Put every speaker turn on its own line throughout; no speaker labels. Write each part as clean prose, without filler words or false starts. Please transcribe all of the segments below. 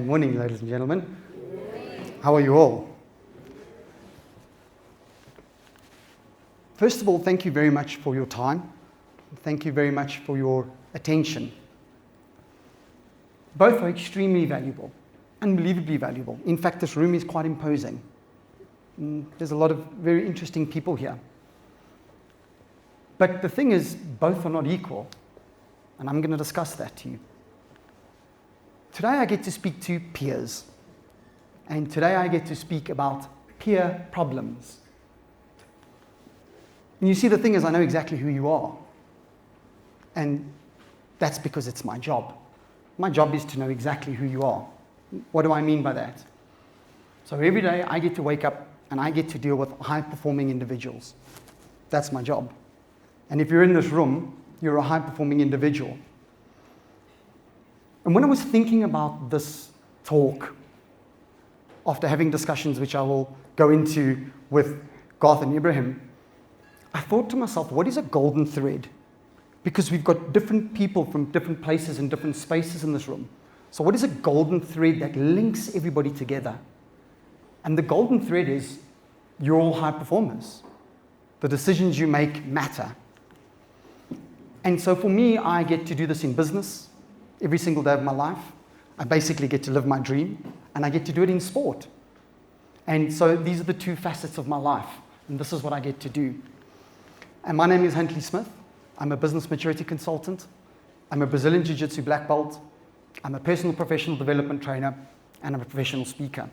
Good morning, ladies and gentlemen. How are you all? First of all, thank you very much for your time. Thank you very much for your attention. Both are extremely valuable, unbelievably valuable. In fact, this room is quite imposing. There's a lot of very interesting people here. But the thing is, both are not equal, and I'm going to discuss that to you. Today I get to speak to peers, and today I get to speak about peer problems. And you see, the thing is, I know exactly who you are, and that's because it's my job. My job is to know exactly who you are. What do I mean by that? So every day I get to wake up and I get to deal with high-performing individuals. That's my job. And if you're in this room, you're a high-performing individual. And when I was thinking about this talk, after having discussions which I will go into with Garth and Ibrahim, I thought to myself, what is a golden thread? Because we've got different people from different places and different spaces in this room. So what is a golden thread that links everybody together? And the golden thread is, you're all high performers. The decisions you make matter. And so for me, I get to do this in business every single day of my life. I basically get to live my dream, and I get to do it in sport. And so these are the two facets of my life, and this is what I get to do. And my name is Huntley Smith. I'm a business maturity consultant. I'm a Brazilian Jiu-Jitsu black belt. I'm a personal professional development trainer, and I'm a professional speaker.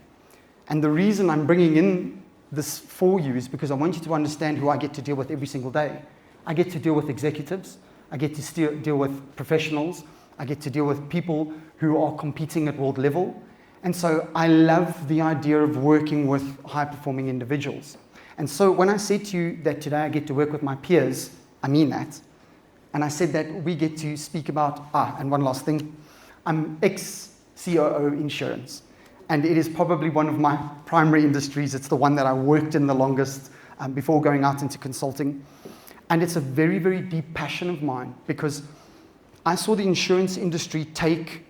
And the reason I'm bringing in this for you is because I want you to understand who I get to deal with every single day. I get to deal with executives. I get to deal with professionals. I get to deal with people who are competing at world level. And so I love the idea of working with high-performing individuals. And so when I said to you that today I get to work with my peers, I mean that. And I said that we get to speak about, and one last thing, I'm ex-COO insurance. And it is probably one of my primary industries. It's the one that I worked in the longest before going out into consulting. And it's a very, very deep passion of mine because I saw the insurance industry take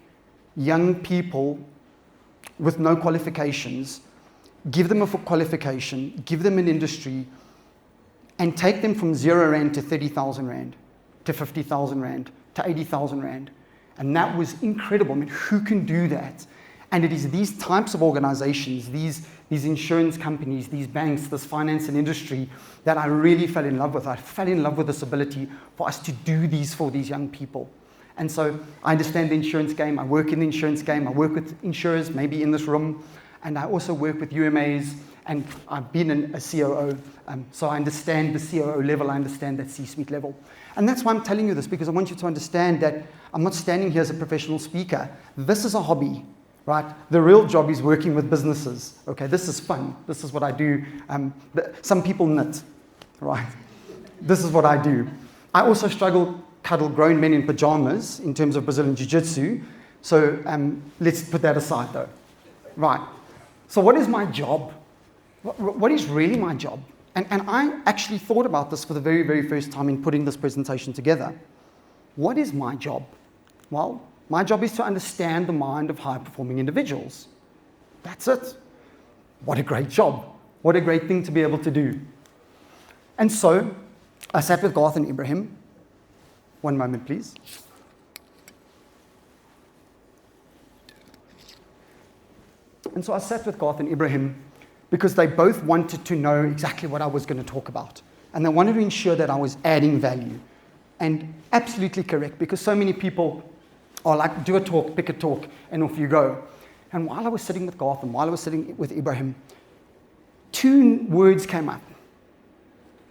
young people with no qualifications, give them a qualification, give them an industry, and take them from 0 Rand to 30,000 Rand, to 50,000 Rand, to 80,000 Rand. And that was incredible. I mean, who can do that? And it is these types of organizations, these insurance companies, these banks, this finance and industry that I really fell in love with. I fell in love with this ability for us to do these for these young people. And so I understand the insurance game. I work in the insurance game. I work with insurers, maybe in this room. And I also work with UMAs. And I've been a COO. So I understand the COO level. I understand that C-suite level. And that's why I'm telling you this, because I want you to understand that I'm not standing here as a professional speaker. This is a hobby, right? The real job is working with businesses. Okay, this is fun. This is what I do. Some people knit, right? This is what I do. I also cuddle grown men in pajamas in terms of Brazilian Jiu-Jitsu. So let's put that aside though. Right. So what is my job? What is really my job? And I actually thought about this for the very, very first time in putting this presentation together. What is my job? Well, my job is to understand the mind of high-performing individuals. That's it. What a great job. What a great thing to be able to do. And so I sat with Garth and Ibrahim. One moment, please. And so I sat with Garth and Ibrahim because they both wanted to know exactly what I was going to talk about. And they wanted to ensure that I was adding value. And absolutely correct, because so many people are like, do a talk, pick a talk, and off you go. And while I was sitting with Garth and while I was sitting with Ibrahim, two words came up.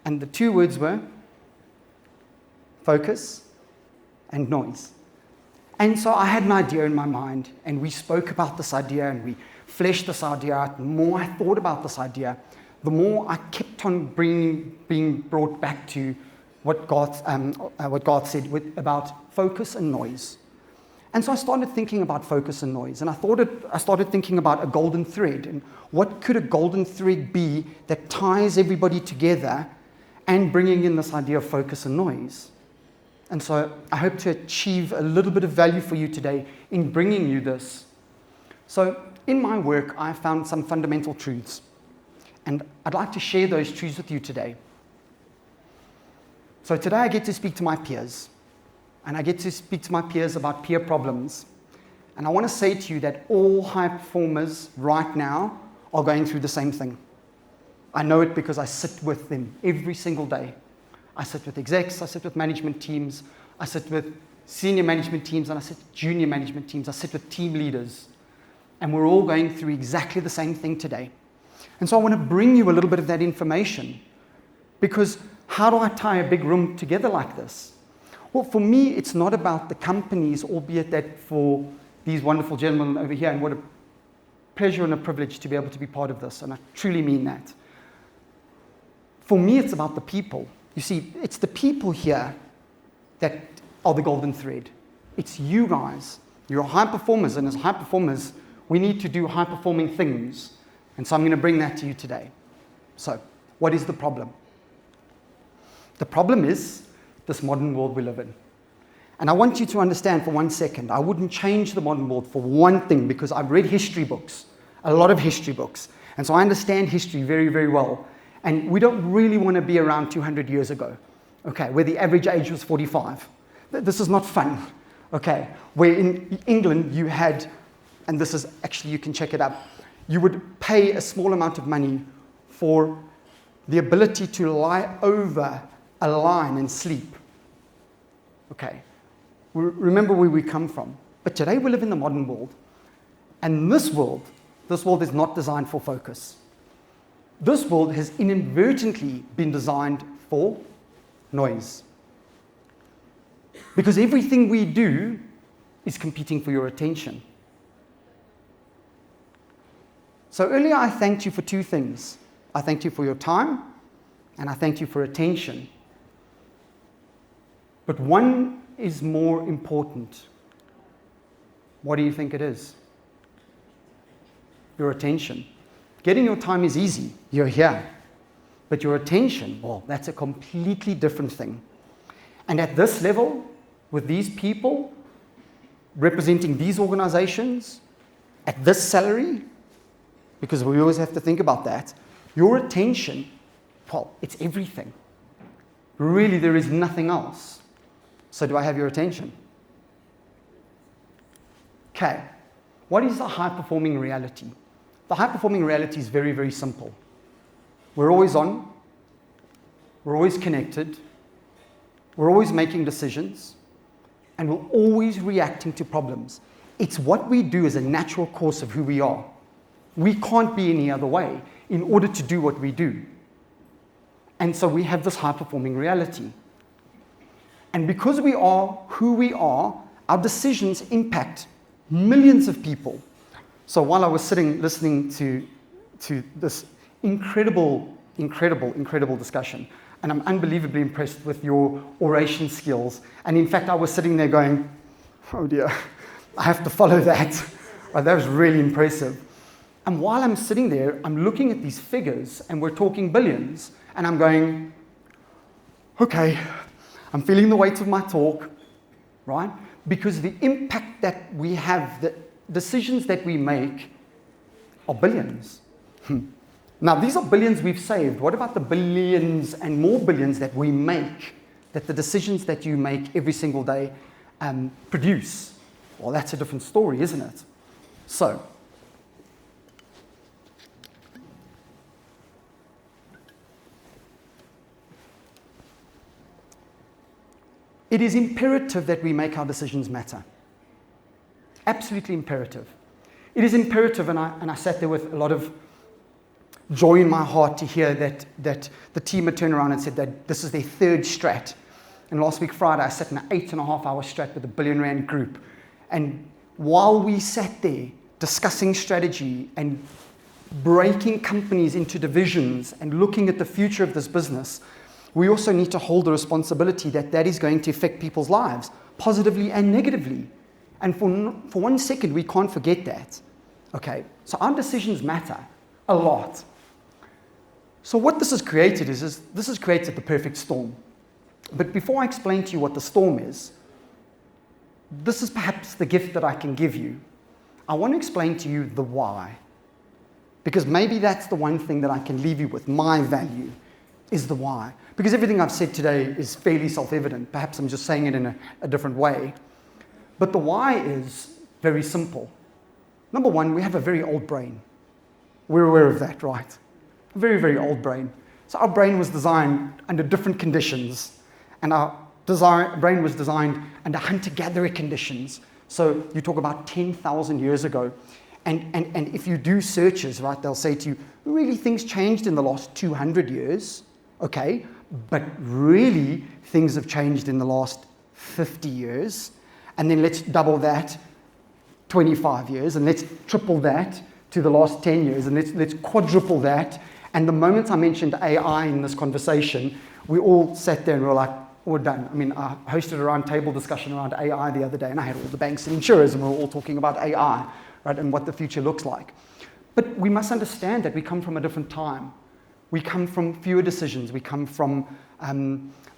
And the two words were focus and noise. And so I had an idea in my mind, and we spoke about this idea, and we fleshed this idea out. The more I thought about this idea, the more I kept on being brought back to what Garth said about focus and noise. And so I started thinking about focus and noise, and I started thinking about a golden thread, and what could a golden thread be that ties everybody together and bringing in this idea of focus and noise. And so I hope to achieve a little bit of value for you today in bringing you this. So in my work, I found some fundamental truths, and I'd like to share those truths with you today. So today I get to speak to my peers, and I get to speak to my peers about peer problems. And I want to say to you that all high performers right now are going through the same thing. I know it because I sit with them every single day. I sit with execs, I sit with management teams, I sit with senior management teams, and I sit with junior management teams, I sit with team leaders. And we're all going through exactly the same thing today. And so I want to bring you a little bit of that information, because how do I tie a big room together like this? Well, for me, it's not about the companies, albeit that for these wonderful gentlemen over here, and what a pleasure and a privilege to be able to be part of this, and I truly mean that. For me, it's about the people. You see, it's the people here that are the golden thread. It's you guys. You're high performers, and as high performers, we need to do high-performing things. And so I'm going to bring that to you today. So, what is the problem? The problem is this modern world we live in. And I want you to understand for 1 second, I wouldn't change the modern world for one thing, because I've read history books, a lot of history books. And so I understand history very, very well. And we don't really want to be around 200 years ago, okay, where the average age was 45. This is not fun, okay? Where in England you had, and this is actually, you can check it up, you would pay a small amount of money for the ability to lie over a line and sleep. Okay, remember where we come from. But today we live in the modern world, and this world is not designed for focus. This world has inadvertently been designed for noise. Because everything we do is competing for your attention. So earlier I thanked you for two things. I thanked you for your time, and I thanked you for attention. But one is more important. What do you think it is? Your attention. Getting your time is easy. You're here. But your attention, well, that's a completely different thing. And at this level, with these people representing these organizations, at this salary, because we always have to think about that, your attention, well, it's everything. Really, there is nothing else. So do I have your attention? Okay, what is the high-performing reality? The high-performing reality is very, very simple. We're always on, we're always connected, we're always making decisions, and we're always reacting to problems. It's what we do as a natural course of who we are. We can't be any other way in order to do what we do. And so we have this high-performing reality. And because we are who we are, our decisions impact millions of people. So while I was sitting listening to this incredible discussion, and I'm unbelievably impressed with your oration skills. And in fact, I was sitting there going, oh dear, I have to follow that. Oh, that was really impressive. And while I'm sitting there, I'm looking at these figures, and we're talking billions, and I'm going, okay, I'm feeling the weight of my talk, right? Because the impact that we have, the decisions that we make are billions. Now, these are billions we've saved. What about the billions and more billions that we make, that the decisions that you make every single day produce? Well, that's a different story, isn't it? So, it is imperative that we make our decisions matter. Absolutely imperative. It is imperative, and I sat there with a lot of joy in my heart to hear that the team had turned around and said that this is their third strat. And last week, Friday, I sat in an 8.5-hour strat with a $1 billion group. And while we sat there discussing strategy and breaking companies into divisions and looking at the future of this business, we also need to hold the responsibility that is going to affect people's lives, positively and negatively. And for 1 second, we can't forget that. Okay, so our decisions matter a lot. So what this has created is this has created the perfect storm. But before I explain to you what the storm is, this is perhaps the gift that I can give you. I want to explain to you the why. Because maybe that's the one thing that I can leave you with. My value is the why. Because everything I've said today is fairly self-evident. Perhaps I'm just saying it in a different way. But the why is very simple. Number one, we have a very old brain. We're aware of that, right? A very, very old brain. So our brain was designed under different conditions, and our brain was designed under hunter-gatherer conditions. So you talk about 10,000 years ago. And if you do searches, right, they'll say to you, really things changed in the last 200 years, okay, but really things have changed in the last 50 years. And then let's double that, 25 years, and let's triple that to the last 10 years, and let's quadruple that. And the moment I mentioned AI in this conversation, we all sat there and we were like, we're done. I mean, I hosted a round table discussion around AI the other day, and I had all the banks and insurers, and we were all talking about AI, right, and what the future looks like. But we must understand that we come from a different time. We come from fewer decisions. We come from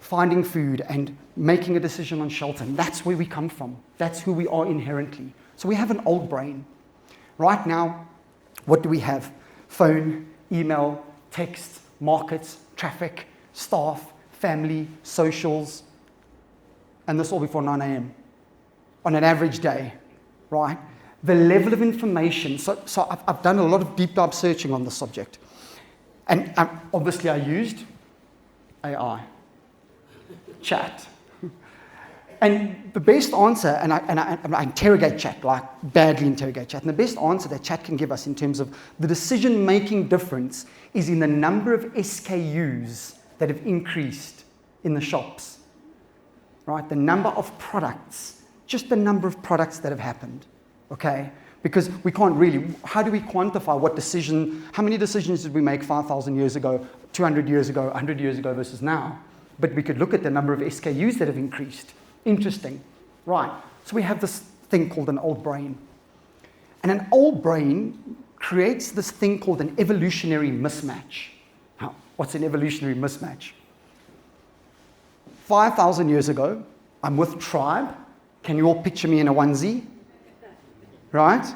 finding food and making a decision on shelter. And that's where we come from. That's who we are inherently. So we have an old brain. Right now, what do we have? Phone, email, text, markets, traffic, staff, family, socials, and this all before 9 a.m. on an average day, right? The level of information, so I've done a lot of deep dive searching on this subject. And obviously I used AI, chat. And the best answer, and I interrogate chat, like badly interrogate chat, and the best answer that chat can give us in terms of the decision-making difference is in the number of SKUs that have increased in the shops, right? The number of products, just the number of products that have happened, okay? Because we can't really, how do we quantify how many decisions did we make 5,000 years ago, 200 years ago, 100 years ago versus now? But we could look at the number of SKUs that have increased. Interesting, right? So we have this thing called an old brain. And an old brain creates this thing called an evolutionary mismatch. Now, what's an evolutionary mismatch? 5,000 years ago, I'm with tribe. Can you all picture me in a onesie? Right?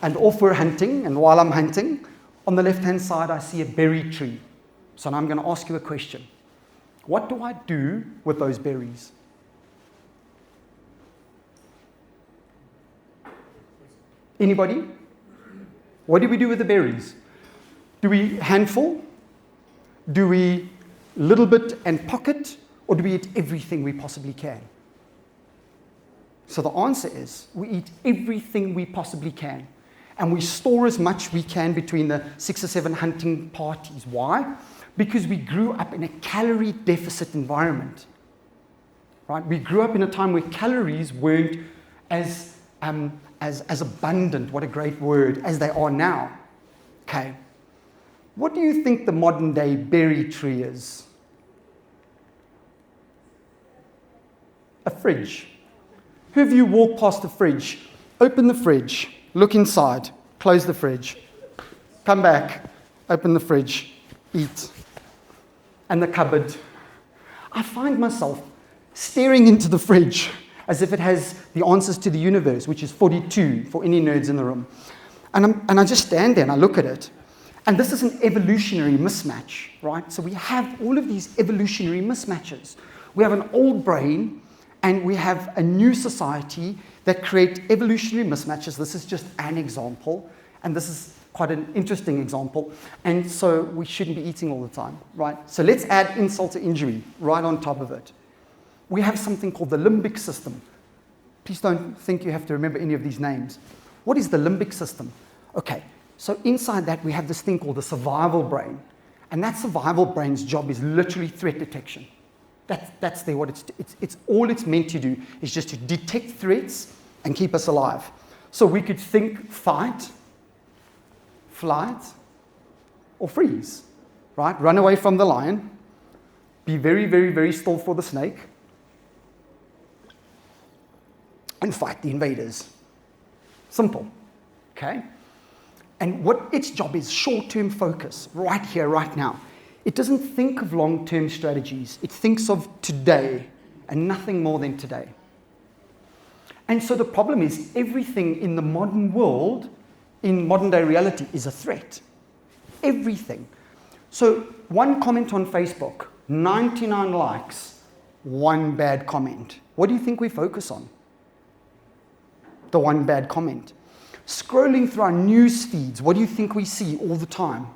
And off we're hunting, and while I'm hunting, on the left-hand side, I see a berry tree. So now I'm going to ask you a question. What do I do with those berries? Anybody? What do we do with the berries? Do we handful? Do we little bit and pocket? Or do we eat everything we possibly can? So the answer is, we eat everything we possibly can. And we store as much we can between the 6 or 7 hunting parties. Why? Because we grew up in a calorie deficit environment. Right? We grew up in a time where calories weren't as abundant, what a great word, as they are now. Okay. What do you think the modern day berry tree is? A fridge. Who of you walk past the fridge, open the fridge, look inside, close the fridge, come back, open the fridge, eat, and the cupboard? I find myself staring into the fridge as if it has the answers to the universe, which is 42 for any nerds in the room. And I just stand there and I look at it. And this is an evolutionary mismatch, right? So we have all of these evolutionary mismatches. We have an old brain, and we have a new society that create evolutionary mismatches. This is just an example, and this is quite an interesting example. And so we shouldn't be eating all the time, right? So let's add insult to injury right on top of it. We have something called the limbic system. Please don't think you have to remember any of these names. What is the limbic system? Okay, so inside that we have this thing called the survival brain. And that survival brain's job is literally threat detection. That's what it's all it's meant to do is just to detect threats and keep us alive. So we could think fight, flight, or freeze, right? Run away from the lion, be very, very, very still for the snake, and fight the invaders. Simple, okay? And what its job is, short-term focus, right here, right now. It doesn't think of long-term strategies. It thinks of today and nothing more than today. And so the problem is everything in the modern world, in modern day reality, is a threat. Everything. So one comment on Facebook, 99 likes, one bad comment. What do you think we focus on? The one bad comment. Scrolling through our news feeds, what do you think we see all the time?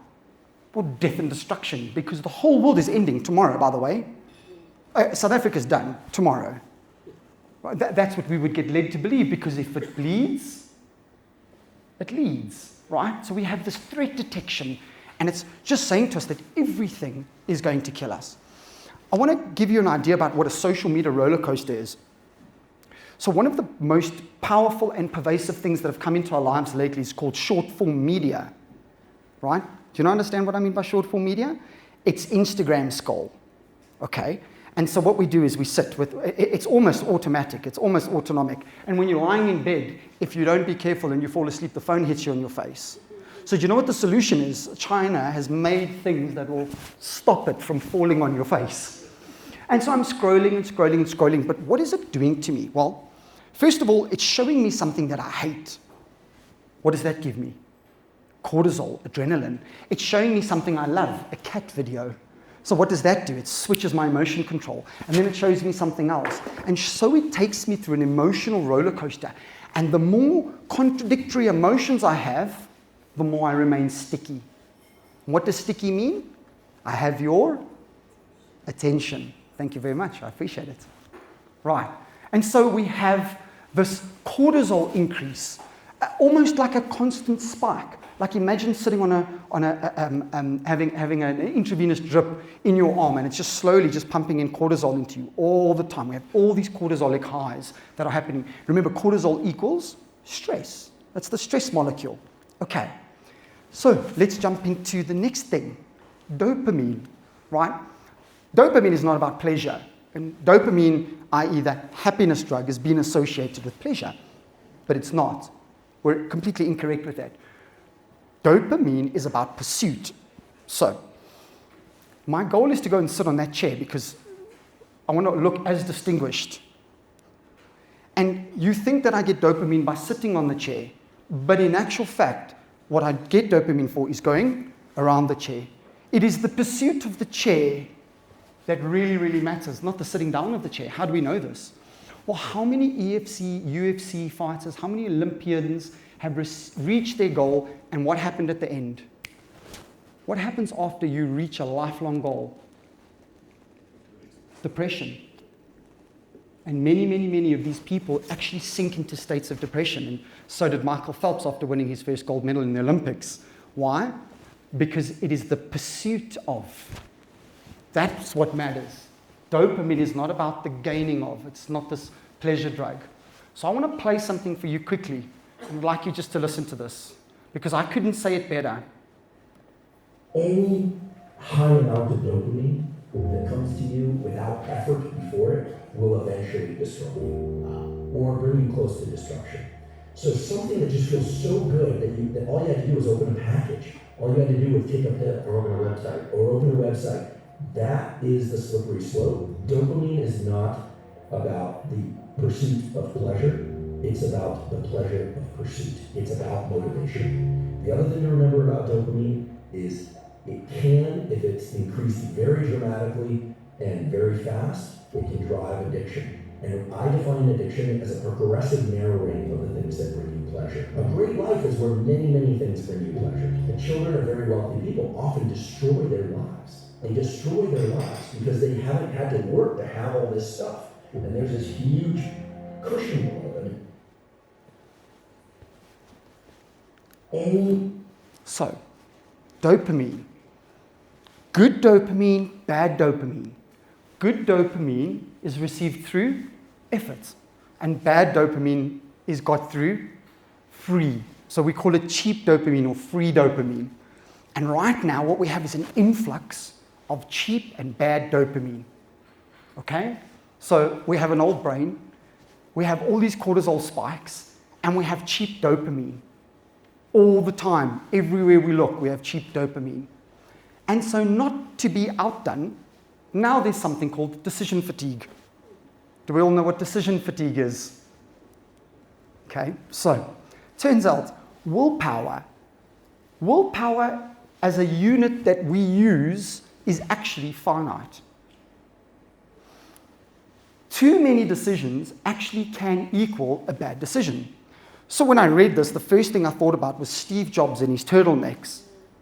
Well, death and destruction, because the whole world is ending tomorrow, by the way. South Africa's done tomorrow. That's what we would get led to believe, because if it bleeds, it leads, right? So we have this threat detection, and it's just saying to us that everything is going to kill us. I want to give you an idea about what a social media roller coaster is. So one of the most powerful and pervasive things that have come into our lives lately is called short-form media, right? Do you understand what I mean by short-form media? It's Instagram scroll, okay? And so what we do is we sit with, it's almost automatic, it's almost autonomic. And when you're lying in bed, if you don't be careful and you fall asleep, the phone hits you on your face. So do you know what the solution is? China has made things that will stop it from falling on your face. And so I'm scrolling and scrolling and scrolling, but what is it doing to me? Well, first of all, it's showing me something that I hate. What does that give me? Cortisol, adrenaline. It's showing me something I love, a cat video. So what does that do? It switches my emotion control. And then it shows me something else. And so it takes me through an emotional roller coaster. And the more contradictory emotions I have, the more I remain sticky. What does sticky mean? I have your attention. Thank you very much. I appreciate it. Right. And so we have this cortisol increase, almost like a constant spike. Like imagine sitting having an intravenous drip in your arm, and it's just slowly just pumping in cortisol into you all the time. We have all these cortisolic highs that are happening. Remember, cortisol equals stress. That's the stress molecule. Okay. So let's jump into the next thing. Dopamine, right? Dopamine is not about pleasure. And dopamine, i.e. the happiness drug, has been associated with pleasure. But it's not. We're completely incorrect with that. Dopamine is about pursuit. So, my goal is to go and sit on that chair because I want to look as distinguished. And you think that I get dopamine by sitting on the chair, but in actual fact, what I get dopamine for is going around the chair. It is the pursuit of the chair that really, really matters, not the sitting down of the chair. How do we know this? Well, how many EFC, UFC fighters, how many Olympians have reached their goal, and what happened at the end? What happens after you reach a lifelong goal? Depression. And many, many, many of these people actually sink into states of depression. And so did Michael Phelps after winning his first gold medal in the Olympics. Why? Because it is the pursuit of. That's what matters. Dopamine is not about the gaining of. It's not this pleasure drug. So I want to play something for you quickly. I'd like you just to listen to this, because I couldn't say it better.
Any high amount of dopamine that comes to you without effort before it will eventually destroy you, or bring you close to destruction. So something that just feels so good that all you had to do was open a package. All you had to do was take a pill or open a website. That is the slippery slope. Dopamine is not about the pursuit of pleasure. It's about the pleasure of pursuit. It's about motivation. The other thing to remember about dopamine is it can, if it's increased very dramatically and very fast, it can drive addiction. And I define addiction as a progressive narrowing of the things that bring you pleasure. A great life is where many, many things bring you pleasure. And children of very wealthy people often destroy their lives. They destroy their lives because they haven't had to work to have all this stuff. And there's this huge cushion below them.
So, dopamine. Good dopamine, bad dopamine. Good dopamine is received through effort, and bad dopamine is got through free. So we call it cheap dopamine or free dopamine. And right now what we have is an influx of cheap and bad dopamine. Okay? So we have an old brain, we have all these cortisol spikes, and we have cheap dopamine. All the time, everywhere we look, we have cheap dopamine. And so not to be outdone, now there's something called decision fatigue. Do we all know what decision fatigue is? Okay, so turns out willpower as a unit that we use is actually finite. Too many decisions actually can equal a bad decision. So when I read this, the first thing I thought about was Steve Jobs and his turtlenecks.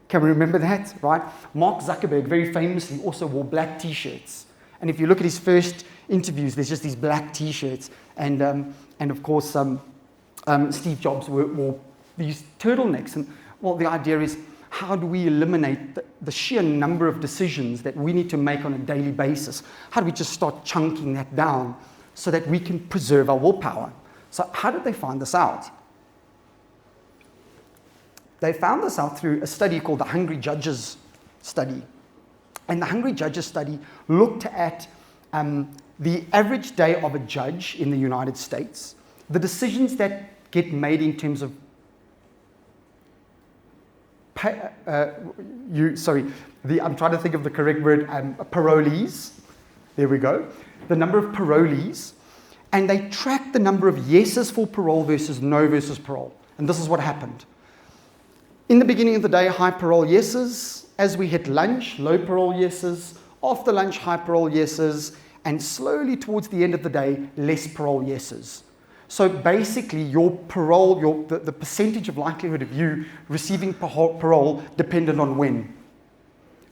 Can we remember that, right? Mark Zuckerberg very famously also wore black t-shirts. And if you look at his first interviews, there's just these black t-shirts. And of course, Steve Jobs wore these turtlenecks. And well, the idea is, how do we eliminate the sheer number of decisions that we need to make on a daily basis? How do we just start chunking that down so that we can preserve our willpower? So how did they find this out? They found this out through a study called the Hungry Judges study. And the Hungry Judges study looked at the average day of a judge in the United States, the decisions that get made in terms of I'm trying to think of the correct word, parolees. There we go. The number of parolees. And they tracked the number of yeses for parole versus no versus parole. And this is what happened. In the beginning of the day, high parole yeses. As we hit lunch, low parole yeses. After lunch, high parole yeses. And slowly towards the end of the day, less parole yeses. So basically, your parole, the percentage of likelihood of you receiving parole depended on when.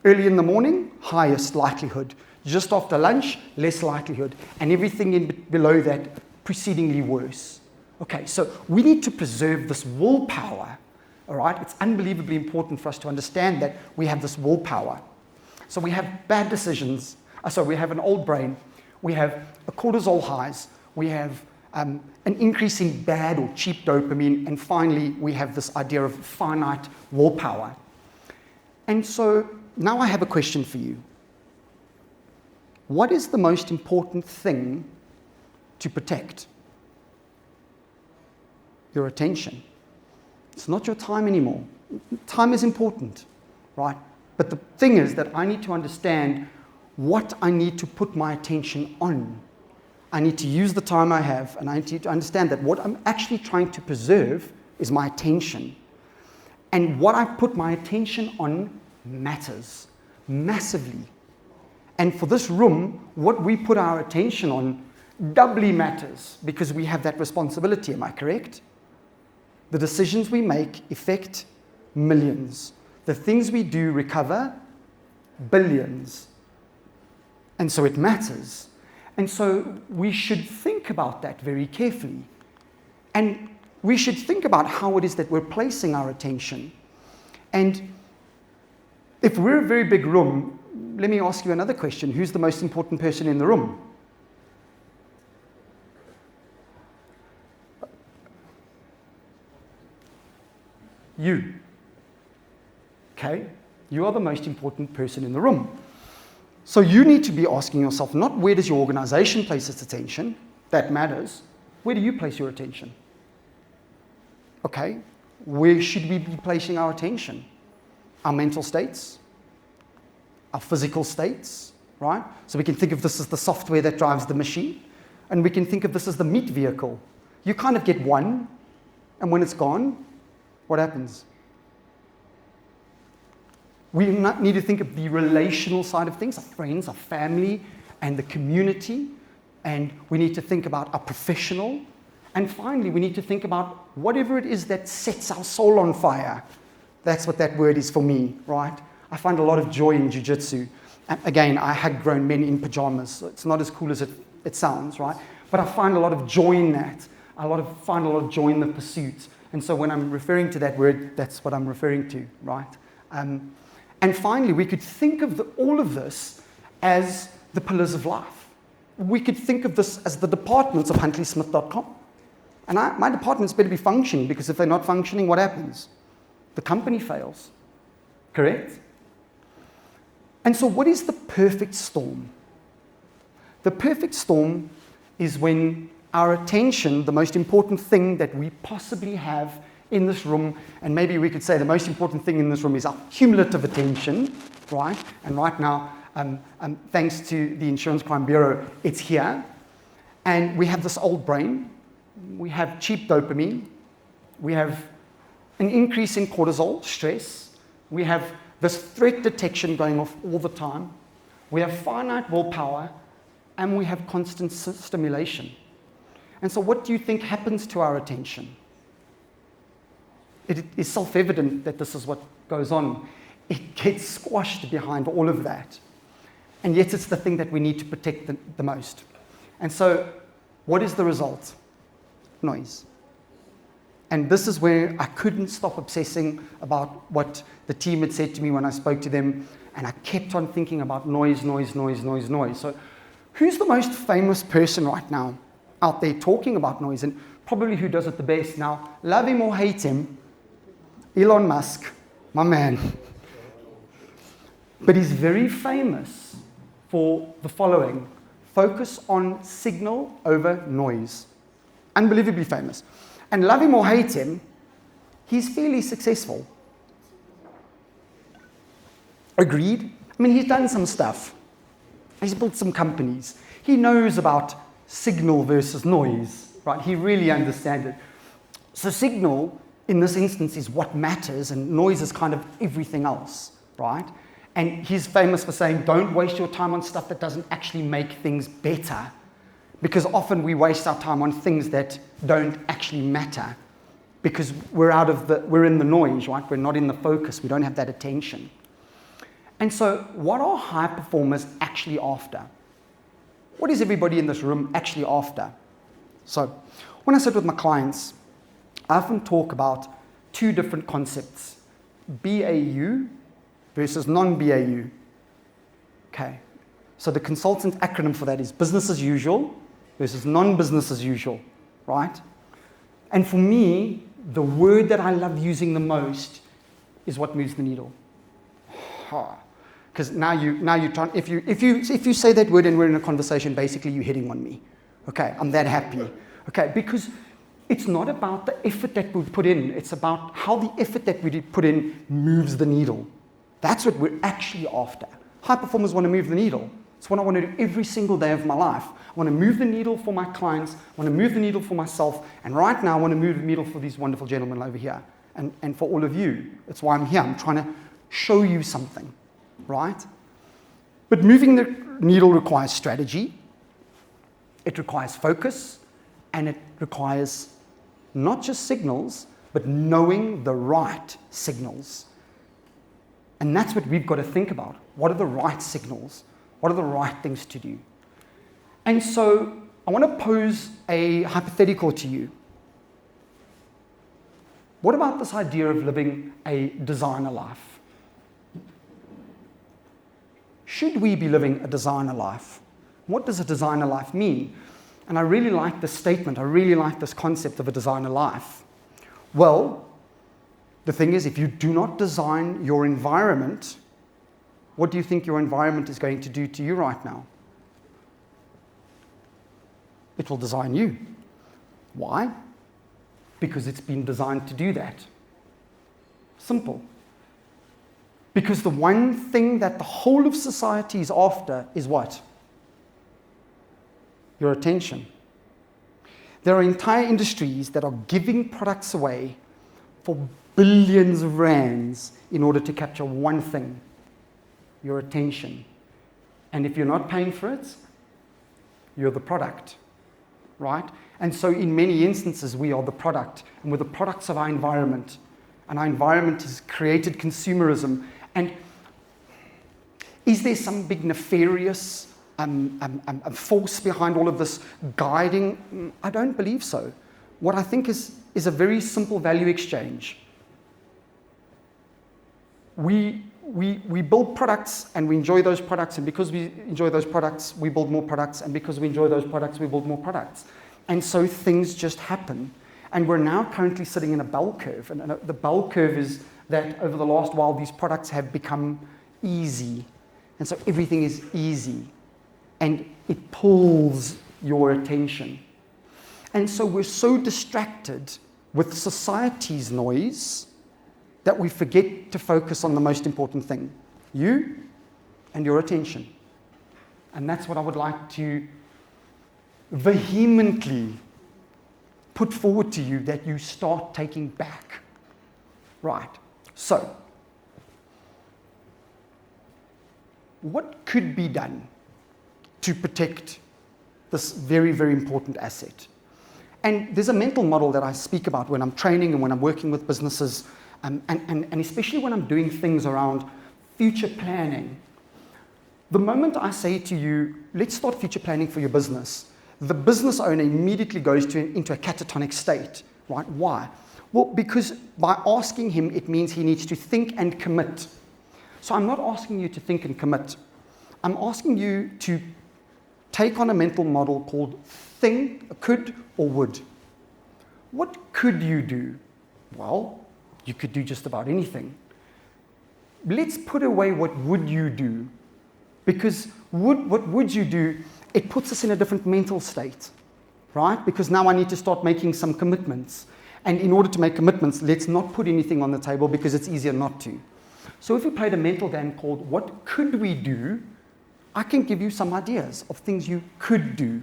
Early in the morning, highest likelihood. Just after lunch, less likelihood. And everything below that, precedingly worse. Okay, so we need to preserve this willpower. All right, it's unbelievably important for us to understand that we have this willpower. So we have bad decisions. We have an old brain. We have a cortisol highs. We have an increase in bad or cheap dopamine. And finally, we have this idea of finite willpower. And so now I have a question for you. What is the most important thing to protect? Your attention. It's not your time anymore. Time is important, right? But the thing is that I need to understand what I need to put my attention on. I need to use the time I have, and I need to understand that what I'm actually trying to preserve is my attention. And what I put my attention on matters massively. And for this room, what we put our attention on doubly matters because we have that responsibility. Am I correct? The decisions we make affect millions. The things we do recover billions. And so it matters. And so we should think about that very carefully. And we should think about how it is that we're placing our attention. And if we're a very big room, let me ask you another question. Who's the most important person in the room? You. Okay? You are the most important person in the room. So you need to be asking yourself, not where does your organization place its attention? That matters. Where do you place your attention? Okay? Where should we be placing our attention? Our mental states? Our physical states? Right? So we can think of this as the software that drives the machine, and we can think of this as the meat vehicle. You kind of get one, and when it's gone, what happens? We need to think of the relational side of things, our friends, our family, and the community. And we need to think about our professional. And finally, we need to think about whatever it is that sets our soul on fire. That's what that word is for me, right? I find a lot of joy in jiu-jitsu. Again, I hug grown men in pajamas. So it's not as cool as it sounds, right? But I find a lot of joy in that. I find a lot of joy in the pursuit. And so when I'm referring to that word, that's what I'm referring to, right? And finally, we could think of all of this as the pillars of life. We could think of this as the departments of HuntleySmith.com. And my departments better be functioning, because if they're not functioning, what happens? The company fails. Correct? And so what is the perfect storm? The perfect storm is when our attention, the most important thing that we possibly have in this room, and maybe we could say the most important thing in this room is our cumulative attention, right? And right now, thanks to the Insurance Crime Bureau, it's here. And we have this old brain, we have cheap dopamine, we have an increase in cortisol, stress, we have this threat detection going off all the time, we have finite willpower, and we have constant stimulation. And so what do you think happens to our attention? It is self-evident that this is what goes on. It gets squashed behind all of that. And yet it's the thing that we need to protect the most. And so what is the result? Noise. And this is where I couldn't stop obsessing about what the team had said to me when I spoke to them. And I kept on thinking about noise, noise, noise, noise, noise. So who's the most famous person right now out there talking about noise? And probably who does it the best now? Love him or hate him, Elon Musk, my man. But he's very famous for the following: focus on signal over noise. Unbelievably famous. And love him or hate him, he's fairly successful. Agreed? I mean, he's done some stuff. He's built some companies. He knows about signal versus noise, right? He really understands it. So signal, in this instance, is what matters, and noise is kind of everything else, right? And he's famous for saying, don't waste your time on stuff that doesn't actually make things better, because often we waste our time on things that don't actually matter, because we're in the noise, right? We're not in the focus. We don't have that attention. And so what are high performers actually after? What is everybody in this room actually after? So when I sit with my clients, I often talk about two different concepts: BAU versus non-BAU. Okay, so the consultant acronym for that is business as usual versus non-business as usual, right? And for me, the word that I love using the most is what moves the needle. Because now you're trying, if you say that word and we're in a conversation, basically you're hitting on me. Okay, I'm that happy. Okay, because it's not about the effort that we put in, it's about how the effort that we put in moves the needle. That's what we're actually after. High performers want to move the needle. It's what I want to do every single day of my life. I want to move the needle for my clients, I want to move the needle for myself, and right now I want to move the needle for these wonderful gentlemen over here, and for all of you. That's why I'm here. I'm trying to show you something, right? But moving the needle requires strategy, it requires focus, and it requires not just signals, but knowing the right signals. And that's what we've got to think about. What are the right signals? What are the right things to do? And so I want to pose a hypothetical to you. What about this idea of living a designer life? Should we be living a designer life? What does a designer life mean? And I really like this statement. I really like this concept of a designer life. Well, the thing is, if you do not design your environment, what do you think your environment is going to do to you right now? It will design you. Why? Because it's been designed to do that. Simple. Because the one thing that the whole of society is after is what? Your attention. There are entire industries that are giving products away for billions of rands in order to capture one thing: your attention. And if you're not paying for it, you're the product, right? And so in many instances, we are the product, and we're the products of our environment. And our environment has created consumerism. And is there some big nefarious force behind all of this guiding? I don't believe so. What I think is a very simple value exchange. We build products and we enjoy those products, and because we enjoy those products, we build more products, and because we enjoy those products, we build more products. And so things just happen. And we're now currently sitting in a bell curve. And the bell curve is that over the last while, these products have become easy. And so everything is easy. And it pulls your attention. And so we're so distracted with society's noise that we forget to focus on the most important thing: you and your attention. And that's what I would like to vehemently put forward to you that you start taking back. Right. So, what could be done to protect this very, very important asset? And there's a mental model that I speak about when I'm training and when I'm working with businesses, and especially when I'm doing things around future planning. The moment I say to you, let's start future planning for your business, the business owner immediately goes into a catatonic state, right? Why? Well, because by asking him, it means he needs to think and commit. So I'm not asking you to think and commit. I'm asking you to take on a mental model called think, could, or would. What could you do? Well, you could do just about anything. Let's put away what would you do. Because what would you do, it puts us in a different mental state, right? Because now I need to start making some commitments. And in order to make commitments, let's not put anything on the table because it's easier not to. So if we played a mental game called what could we do, I can give you some ideas of things you could do.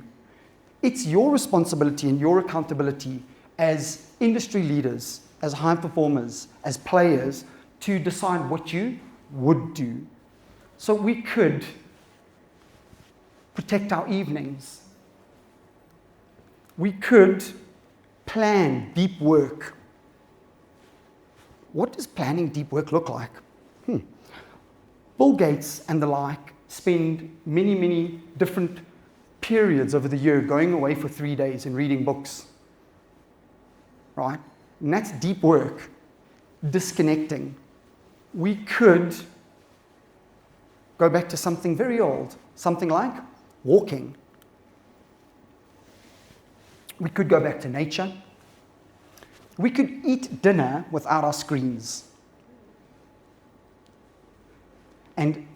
It's your responsibility and your accountability as industry leaders, as high performers, as players, to decide what you would do. So we could protect our evenings. We could plan deep work. What does planning deep work look like? Bill Gates and the like spend many, many different periods over the year going away for 3 days and reading books, right? And that's deep work, disconnecting. We could go back to something very old, something like walking. We could go back to nature. We could eat dinner without our screens. And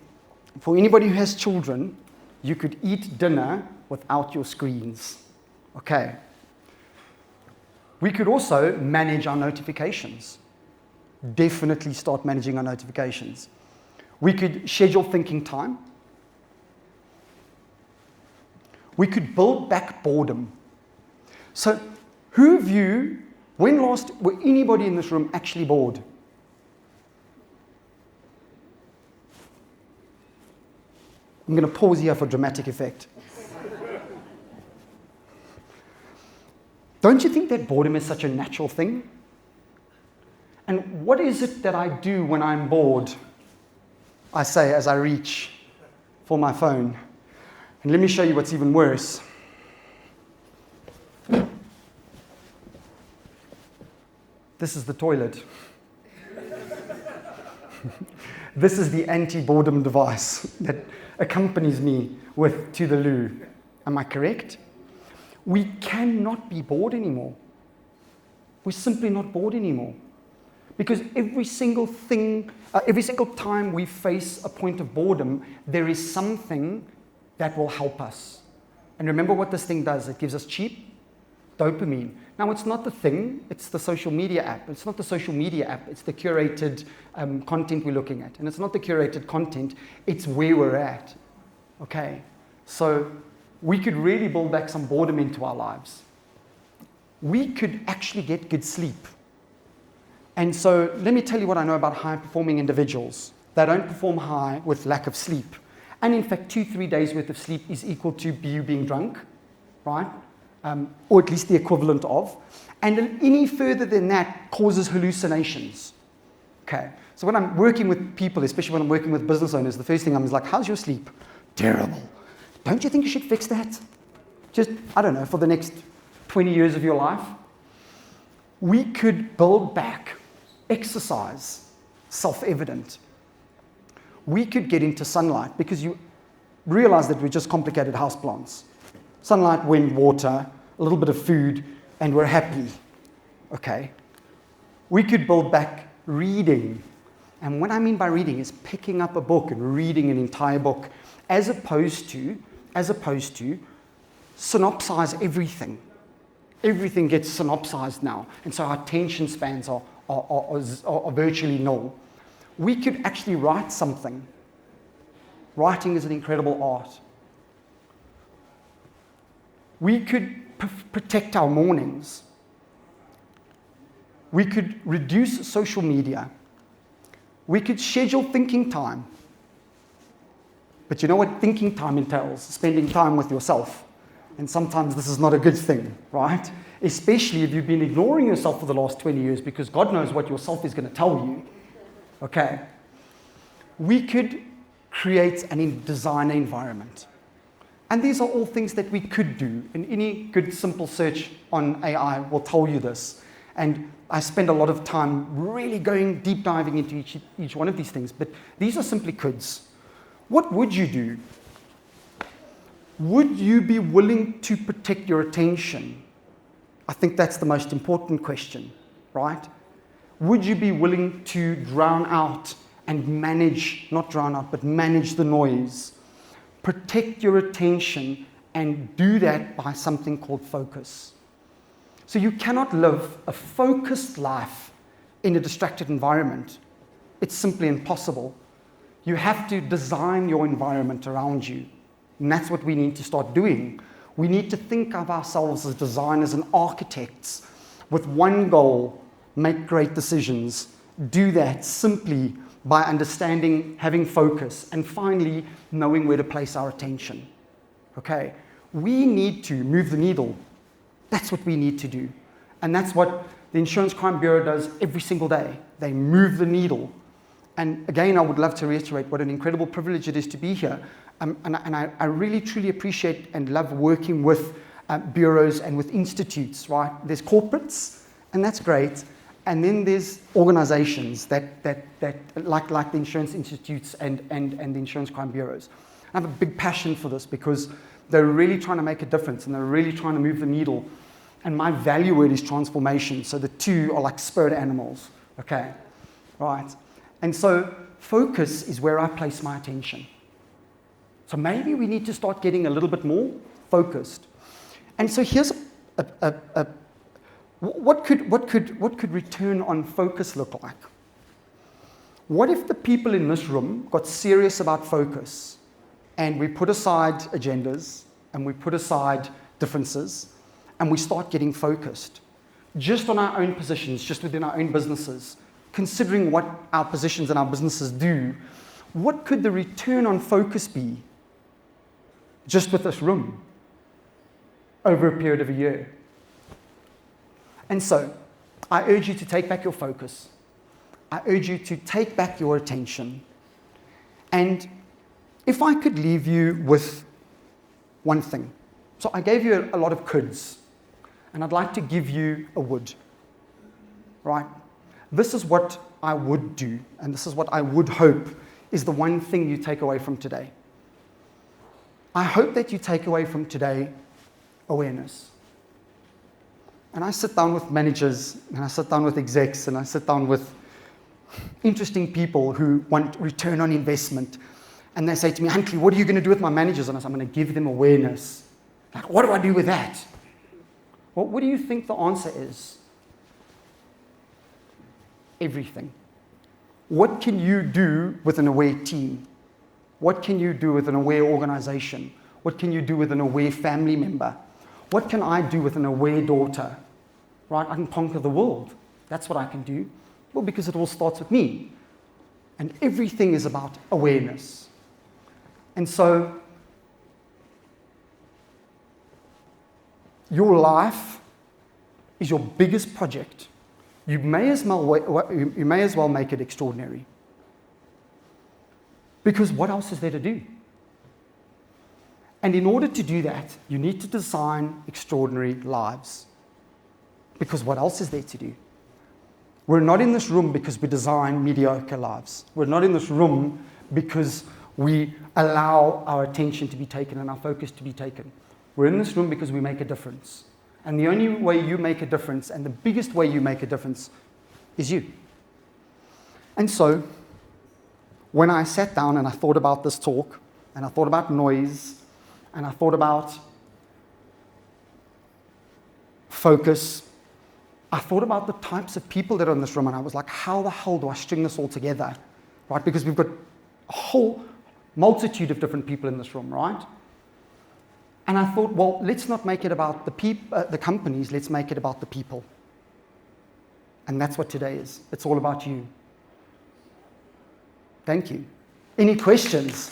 for anybody who has children, you could eat dinner without your screens. Okay. We could also manage our notifications. Definitely start managing our notifications. We could schedule thinking time. We could build back boredom. So, who of you, when last were anybody in this room actually bored? I'm going to pause here for dramatic effect. Don't you think that boredom is such a natural thing? And what is it that I do when I'm bored? I say as I reach for my phone. And let me show you what's even worse. This is the toilet. This is the anti-boredom device that accompanies me to the loo. Am I correct? We cannot be bored anymore. We're simply not bored anymore. Because every single time we face a point of boredom, there is something that will help us. And remember what this thing does. It gives us cheap dopamine. Now, it's not the thing, it's the social media app. It's not the social media app, it's the curated content we're looking at. And it's not the curated content, it's where we're at. Okay, so we could really build back some boredom into our lives. We could actually get good sleep. And so let me tell you what I know about high-performing individuals. They don't perform high with lack of sleep. And in fact, 2-3 days worth of sleep is equal to you being drunk, right? Or at least the equivalent of. And any further than that causes hallucinations. Okay, so when I'm working with people, especially when I'm working with business owners, the first thing I'm like, how's your sleep? Terrible. Don't you think you should fix that? Just, I don't know, for the next 20 years of your life? We could build back exercise, self-evident. We could get into sunlight because you realize that we're just complicated houseplants. Sunlight, wind, water, a little bit of food, and we're happy. Okay. We could build back reading. And what I mean by reading is picking up a book and reading an entire book, as opposed to synopsize everything. Everything gets synopsized now, and so our attention spans are virtually null. We could actually write something. Writing is an incredible art. We could protect our mornings. We could reduce social media. We could schedule thinking time. But you know what thinking time entails? Spending time with yourself. And sometimes this is not a good thing, right? Especially if you've been ignoring yourself for the last 20 years, because God knows what yourself is going to tell you. Okay? We could create and design an environment. And these are all things that we could do. And any good simple search on AI will tell you this. And I spend a lot of time really going deep diving into each one of these things. But these are simply coulds. What would you do? Would you be willing to protect your attention? I think that's the most important question, right? Would you be willing to drown out and manage, not drown out, but manage the noise? Protect your attention and do that by something called focus. So you cannot live a focused life in a distracted environment. It's simply impossible. You have to design your environment around you. And that's what we need to start doing. We need to think of ourselves as designers and architects with one goal: make great decisions. Do that simply by understanding, having focus, and finally knowing where to place our attention. Okay? We need to move the needle. That's what we need to do. And that's what the Insurance Crime Bureau does every single day. They move the needle. And again, I would love to reiterate what an incredible privilege it is to be here. And I really, truly appreciate and love working with bureaus and with institutes, right? There's corporates, and that's great. And then there's organizations that like the insurance institutes and the insurance crime bureaus. I have a big passion for this because they're really trying to make a difference and they're really trying to move the needle. And my value word is transformation. So the two are like spirit animals, okay? Right? And so focus is where I place my attention. So maybe we need to start getting a little bit more focused. And so here's what could return on focus look like? What if the people in this room got serious about focus and we put aside agendas and we put aside differences and we start getting focused just on our own positions, just within our own businesses, considering what our positions and our businesses do? What could the return on focus be just with this room over a period of a year? And so, I urge you to take back your focus. I urge you to take back your attention. And if I could leave you with one thing. So I gave you a lot of coulds, and I'd like to give you a would. Right? This is what I would do, and this is what I would hope is the one thing you take away from today. I hope that you take away from today awareness. And I sit down with managers, and I sit down with execs, and I sit down with interesting people who want return on investment. And they say to me, Huntley, what are you going to do with my managers? And I say, I'm going to give them awareness. Like, what do I do with that? Well, what do you think the answer is? Everything. What can you do with an aware team? What can you do with an aware organization? What can you do with an aware family member? What can I do with an aware daughter? Right? I can conquer the world. That's what I can do. Well, because it all starts with me. And everything is about awareness. And so, your life is your biggest project. You may as well make it extraordinary. Because what else is there to do? And in order to do that, you need to design extraordinary lives. Because what else is there to do? We're not in this room because we design mediocre lives. We're not in this room because we allow our attention to be taken and our focus to be taken. We're in this room because we make a difference. And the only way you make a difference, and the biggest way you make a difference, is you. And so, when I sat down and I thought about this talk, and I thought about noise, and I thought about focus, I thought about the types of people that are in this room, and I was like, how the hell do I string this all together? Right? Because we've got a whole multitude of different people in this room, right? And I thought, well, let's not make it about the companies, let's make it about the people. And that's what today is. It's all about you. Thank you. Any questions?